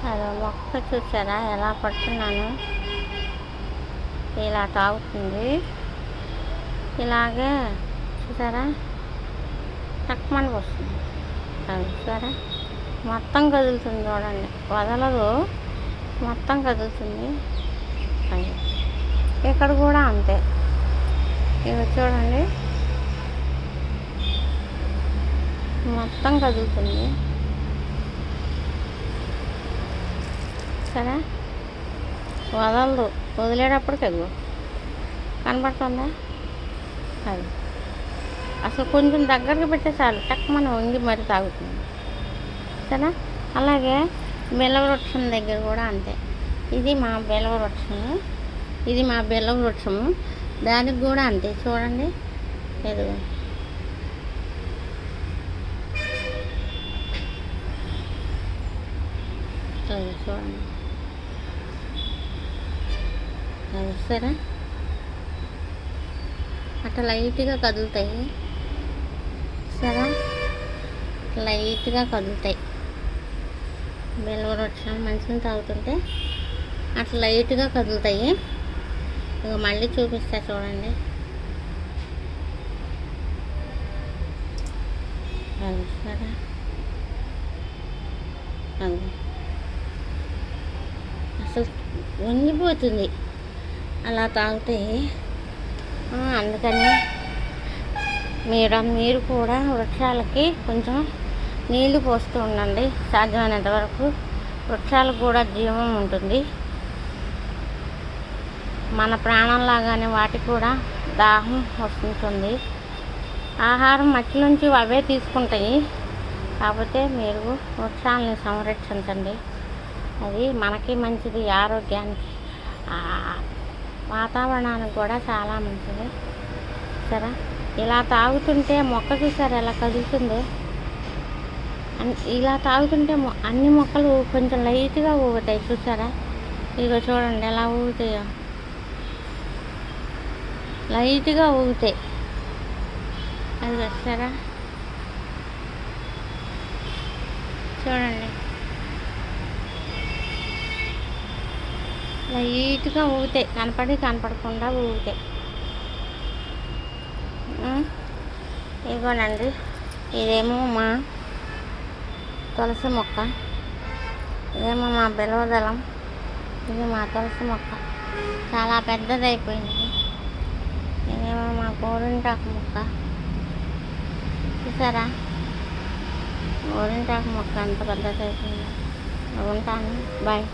అదో మొక్క చూసారా ఎలా పడుతున్నాను, ఇలా తాగుతుంది. ఇలాగే చూసారా టక్మని వస్తుంది. అది చూసారా మొత్తం కదులుతుంది చూడండి, వదలదు, మొత్తం కదులుతుంది. అది ఇక్కడ కూడా అంతే, ఇవి చూడండి మొత్తం కదులుతుంది. సరే వదలదు, వదిలేటప్పటికి ఎగు కనబడుతుందా. అది అసలు కొంచెం దగ్గరకు పెట్టే చాలు టక్ మనం వంగి మరి తాగుతుంది. సరే అలాగే బెల్లం వృక్షం దగ్గర కూడా అంతే. ఇది మా బెల్లం వృక్షము, ఇది మా బెల్లం వృక్షము, దానికి కూడా అంతే. చూడండి ఎదుగు చూడండి, అది సరే అట్లా లైట్గా కదులుతాయి. సరే లైట్గా కదులుతాయి. బెల్లం వృక్షం మంచిగా తాగుతుంటే అట్లా లైట్గా కదులుతాయి. ఇక మళ్ళీ చూపిస్తా చూడండి. అది సరే అది అసలు వంగిపోతుంది అలా తాగితే. అందుకని మీరు కూడా వృక్షాలకి కొంచెం నీళ్లు పోస్తూ ఉండండి. సాధ్యమైనంత వరకు వృక్షాలకు కూడా జీవం ఉంటుంది. మన ప్రాణంలాగానే వాటికి కూడా దాహం వస్తుంటుంది. ఆహారం మట్టి నుంచి అవే తీసుకుంటాయి. కాకపోతే మీరు వృక్షాలని సంరక్షించండి, అది మనకి మంచిది, ఆరోగ్యానికి, వాతావరణానికి కూడా చాలా మంచిది. సరే ఇలా తాగుతుంటే మొక్క చూసారు ఎలా కదులుతుందో. ఇలా తాగుతుంటే అన్ని మొక్కలు కొంచెం లైట్గా ఊగుతాయి. చూసారా ఇక చూడండి ఎలా ఊగుతాయో, లైట్గా ఊగుతాయి. అది వస్తారా చూడండి, లైట్గా ఊగుతాయి, కనపడకుండా ఊగుతాయి. ఇగోనండి ఇదేమో మా తులసి మొక్క, ఇదేమో మా బిల్వదళం, ఇది మా తులసి మొక్క చాలా పెద్దదైపోయింది. ఇదేమో మా గోరింటాకు మొక్క, చూసారా గోరింటాకు మొక్క ఎంత పెద్దదైపోయిందో. ఉంటాను, బాయ్.